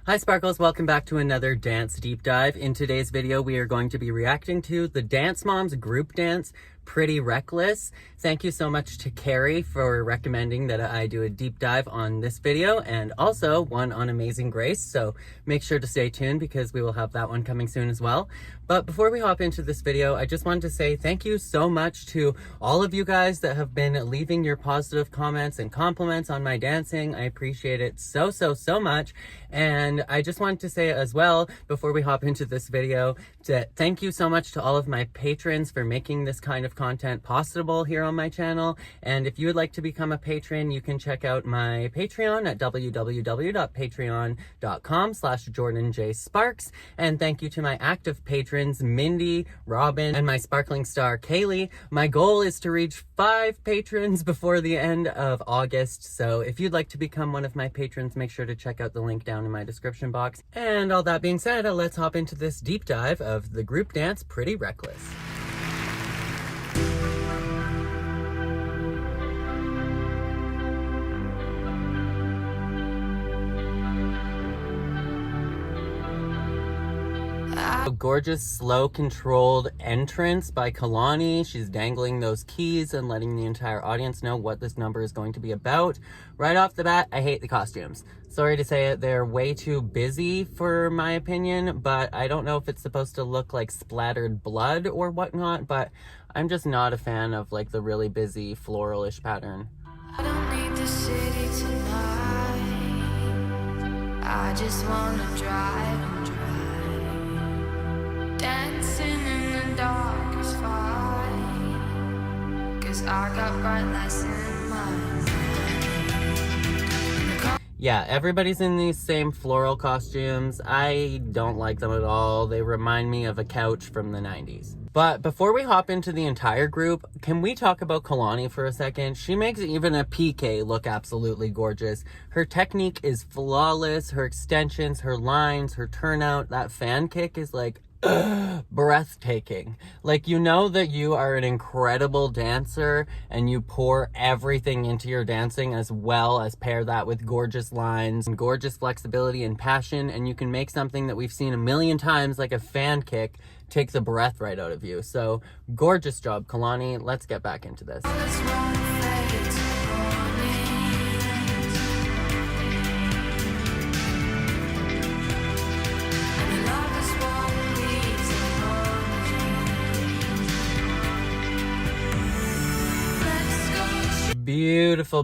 Hi Sparkles, welcome back to another dance deep dive. In today's video, we are going to be reacting to the Dance Moms group dance, Pretty Reckless. Thank you so much to Carrie for recommending that I do a deep dive on this video and also one on Amazing Grace. So make sure to stay tuned because we will have that one coming soon as well. But before we hop into this video, I just wanted to say thank you so much to all of you guys that have been leaving your positive comments and compliments on my dancing. I appreciate it so much. And I just wanted to say as well, before we hop into this video, that thank you so much to all of my patrons for making this kind of content possible here on my channel. And if you would like to become a patron, you can check out my Patreon at www.patreon.com/JordanJSparks. And thank you to my active patrons, Mindy, Robin, and my sparkling star, Kaylee. My goal is to reach 5 patrons before the end of August. So if you'd like to become one of my patrons, make sure to check out the link down in my description box. And all that being said, let's hop into this deep dive of the group dance Pretty Reckless. A gorgeous, slow, controlled entrance by Kalani. She's dangling those keys and letting the entire audience know what this number is going to be about. Right off the bat, I hate the costumes. Sorry to say it, they're way too busy for my opinion, but I don't know if it's supposed to look like splattered blood or whatnot, but I'm just not a fan of like the really busy floral-ish pattern. I don't need the city tonight. I just wanna drive and drive. Dancing in the dark is fine, 'cause I got bright lights in my mind. Yeah, everybody's in these same floral costumes. I don't like them at all. They remind me of a couch from the 90s. But before we hop into the entire group, can we talk about Kalani for a second? She makes even a PK look absolutely gorgeous. Her technique is flawless. Her extensions, her lines, her turnout, that fan kick is like breathtaking. Like, you know that you are an incredible dancer and you pour everything into your dancing, as well as pair that with gorgeous lines and gorgeous flexibility and passion, and you can make something that we've seen a million times, like a fan kick, take the breath right out of you. So gorgeous job, Kalani. Let's get back into this.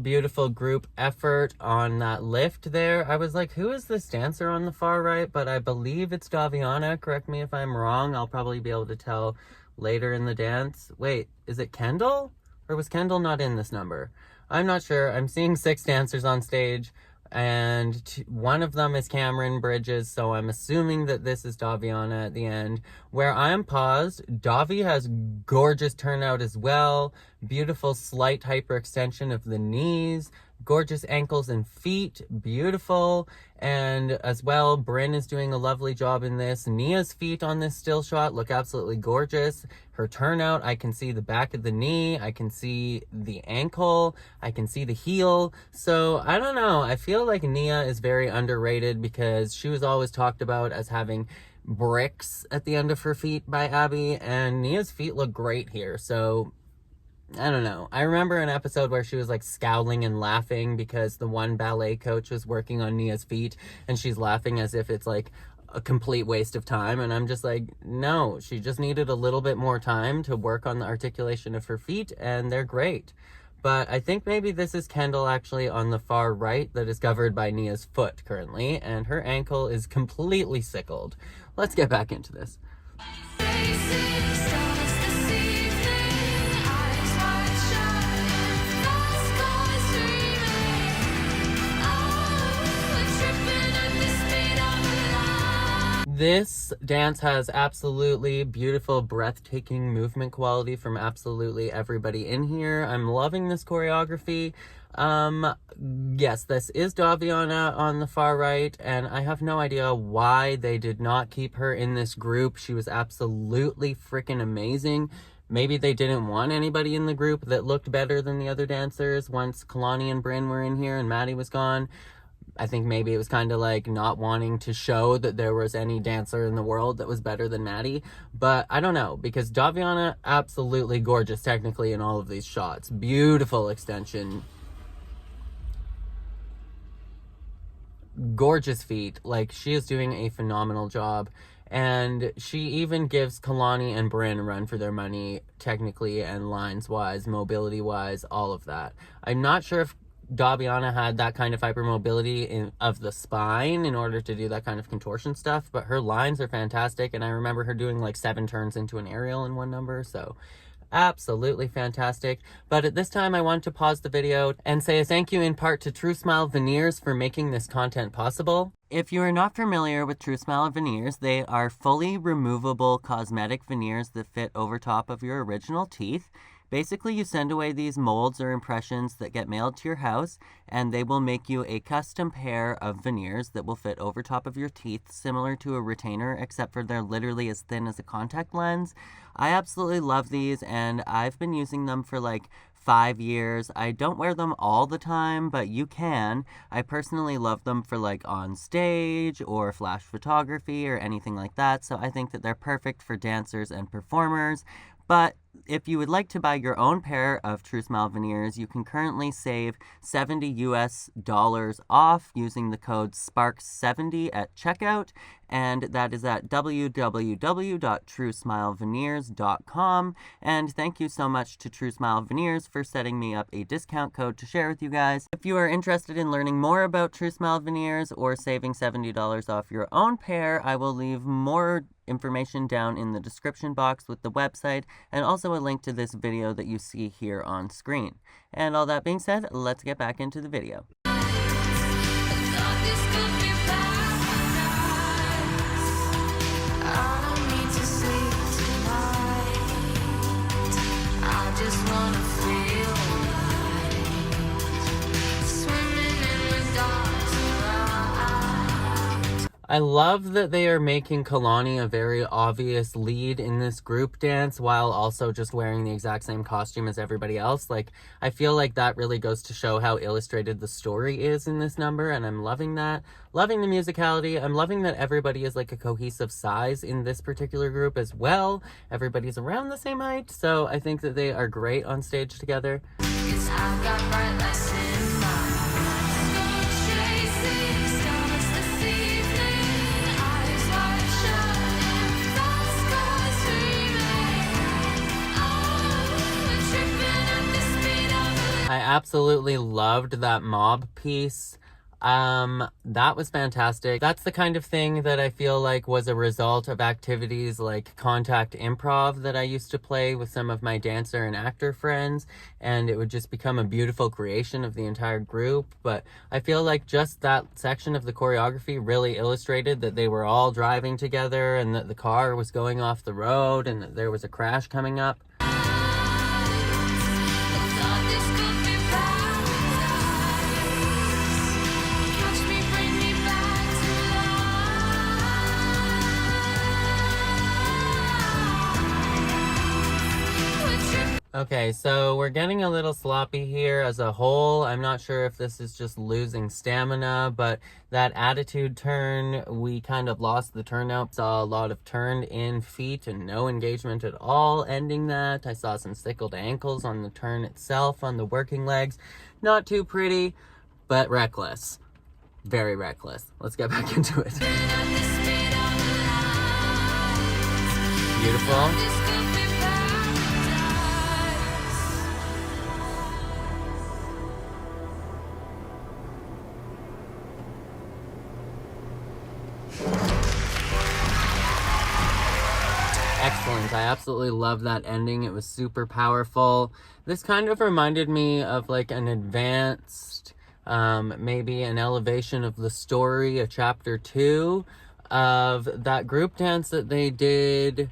Beautiful group effort on that lift there. I was like, who is this dancer on the far right? But I believe it's Daviana. Correct me if I'm wrong. I'll probably be able to tell later in the dance. Wait, is it Kendall? Or was Kendall not in this number? I'm not sure. I'm seeing 6 dancers on stage, and one of them is Cameron Bridges, so I'm assuming that this is Daviana at the end. Where I'm paused, Davi has gorgeous turnout as well, beautiful slight hyperextension of the knees, gorgeous ankles and feet, beautiful. And as well, Bryn is doing a lovely job in this. Nia's feet on this still shot look absolutely gorgeous. Her turnout, I can see the back of the knee, I can see the ankle, I can see the heel. So I don't know, I feel like Nia is very underrated because she was always talked about as having bricks at the end of her feet by Abby, and Nia's feet look great here. So I don't know. I remember an episode where she was like scowling and laughing because the one ballet coach was working on Nia's feet, and she's laughing as if it's like a complete waste of time. And I'm just like, no, she just needed a little bit more time to work on the articulation of her feet, and they're great. But I think maybe this is Kendall actually on the far right that is covered by Nia's foot currently, and her ankle is completely sickled. Let's get back into this. This dance has absolutely beautiful, breathtaking movement quality from absolutely everybody in here. I'm loving this choreography. Yes, this is Daviana on the far right, and I have no idea why they did not keep her in this group. She was absolutely freaking amazing. Maybe they didn't want anybody in the group that looked better than the other dancers once Kalani and Bryn were in here and Maddie was gone. I think maybe it was kind of like not wanting to show that there was any dancer in the world that was better than Maddie. But I don't know, because Daviana, absolutely gorgeous technically in all of these shots. Beautiful extension. Gorgeous feet. Like, she is doing a phenomenal job. And she even gives Kalani and Brynn a run for their money, technically and lines-wise, mobility-wise, all of that. I'm not sure if Daviana had that kind of hypermobility of the spine in order to do that kind of contortion stuff, but her lines are fantastic, and I remember her doing like 7 turns into an aerial in one number, so absolutely fantastic. But at this time, I want to pause the video and say a thank you in part to True Smile Veneers for making this content possible. If you are not familiar with True Smile Veneers, they are fully removable cosmetic veneers that fit over top of your original teeth. Basically, you send away these molds or impressions that get mailed to your house, and they will make you a custom pair of veneers that will fit over top of your teeth, similar to a retainer, except for they're literally as thin as a contact lens. I absolutely love these, and I've been using them for like 5 years. I don't wear them all the time, but you can. I personally love them for like on stage or flash photography or anything like that, so I think that they're perfect for dancers and performers. But if you would like to buy your own pair of True Smile veneers, you can currently save $70 US off using the code SPARKS70 at checkout, and that is at www.truesmileveneers.com. And thank you so much to True Smile Veneers for setting me up a discount code to share with you guys. If you are interested in learning more about True Smile Veneers or saving $70 off your own pair, I will leave more information down in the description box with the website, and also a link to this video that you see here on screen. And all that being said, let's get back into the video. I love that they are making Kalani a very obvious lead in this group dance while also just wearing the exact same costume as everybody else. Like, I feel like that really goes to show how illustrated the story is in this number, and I'm loving that. Loving the musicality. I'm loving that everybody is like a cohesive size in this particular group as well. Everybody's around the same height, so I think that they are great on stage together. I absolutely loved that mob piece. That was fantastic. That's the kind of thing that I feel like was a result of activities like contact improv that I used to play with some of my dancer and actor friends, and it would just become a beautiful creation of the entire group. But I feel like just that section of the choreography really illustrated that they were all driving together and that the car was going off the road and that there was a crash coming up. Okay, so we're getting a little sloppy here as a whole. I'm not sure if this is just losing stamina, but that attitude turn, we kind of lost the turnout. Saw a lot of turned in feet and no engagement at all ending that. I saw some sickled ankles on the turn itself, on the working legs. Not too pretty, but reckless. Very reckless. Let's get back into it. Beautiful. Excellent. I absolutely love that ending. It was super powerful. This kind of reminded me of like an advanced, maybe an elevation of the story, a chapter 2 of that group dance that they did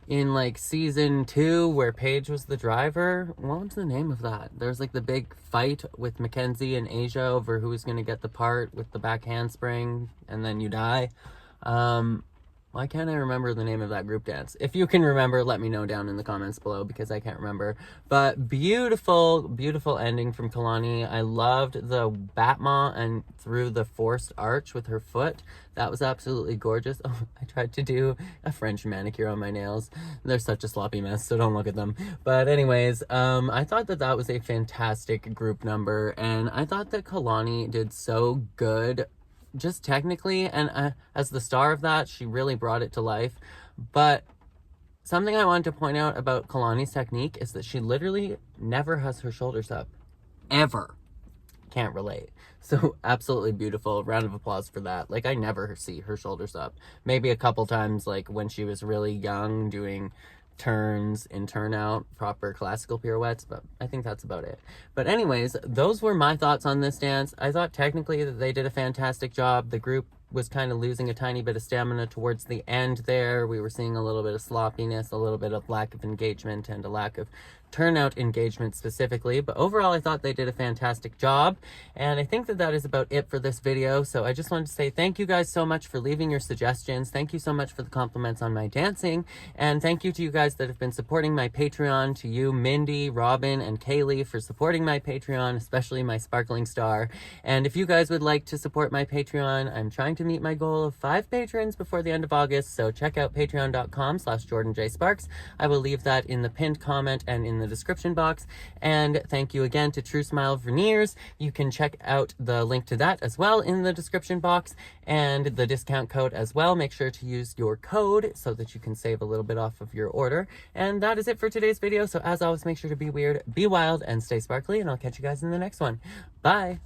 in like season 2 where Paige was the driver. What was the name of that? There's like the big fight with Mackenzie and Asia over who's going to get the part with the back handspring and then you die. Why can't I remember the name of that group dance? If you can remember, let me know down in the comments below because I can't remember. But beautiful, beautiful ending from Kalani. I loved the Batma and through the forced arch with her foot. That was absolutely gorgeous. Oh, I tried to do a French manicure on my nails. They're such a sloppy mess, so don't look at them. But anyways, I thought that that was a fantastic group number, and I thought that Kalani did so good just technically, and as the star of that, she really brought it to life. But something I wanted to point out about Kalani's technique is that she literally never has her shoulders up. Ever. Can't relate. So absolutely beautiful. Round of applause for that. Like, I never see her shoulders up. Maybe a couple times, like when she was really young doing turns in turnout, proper classical pirouettes, but I think that's about it. But anyways, those were my thoughts on this dance. I thought technically that they did a fantastic job. The group was kind of losing a tiny bit of stamina towards the end there. We were seeing a little bit of sloppiness, a little bit of lack of engagement, and a lack of turnout engagement specifically. But overall, I thought they did a fantastic job. And I think that that is about it for this video. So I just wanted to say thank you guys so much for leaving your suggestions. Thank you so much for the compliments on my dancing. And thank you to you guys that have been supporting my Patreon, to you, Mindy, Robin, and Kaylee for supporting my Patreon, especially my Sparkling Star. And if you guys would like to support my Patreon, I'm trying to meet my goal of 5 patrons before the end of August. So check out patreon.com/JordanJSparks. I will leave that in the pinned comment and in the description box. And thank you again to True Smile Veneers. You can check out the link to that as well in the description box, and the discount code as well. Make sure to use your code so that you can save a little bit off of your order. And that is it for today's video. So as always, make sure to be weird, be wild, and stay sparkly, and I'll catch you guys in the next one. Bye.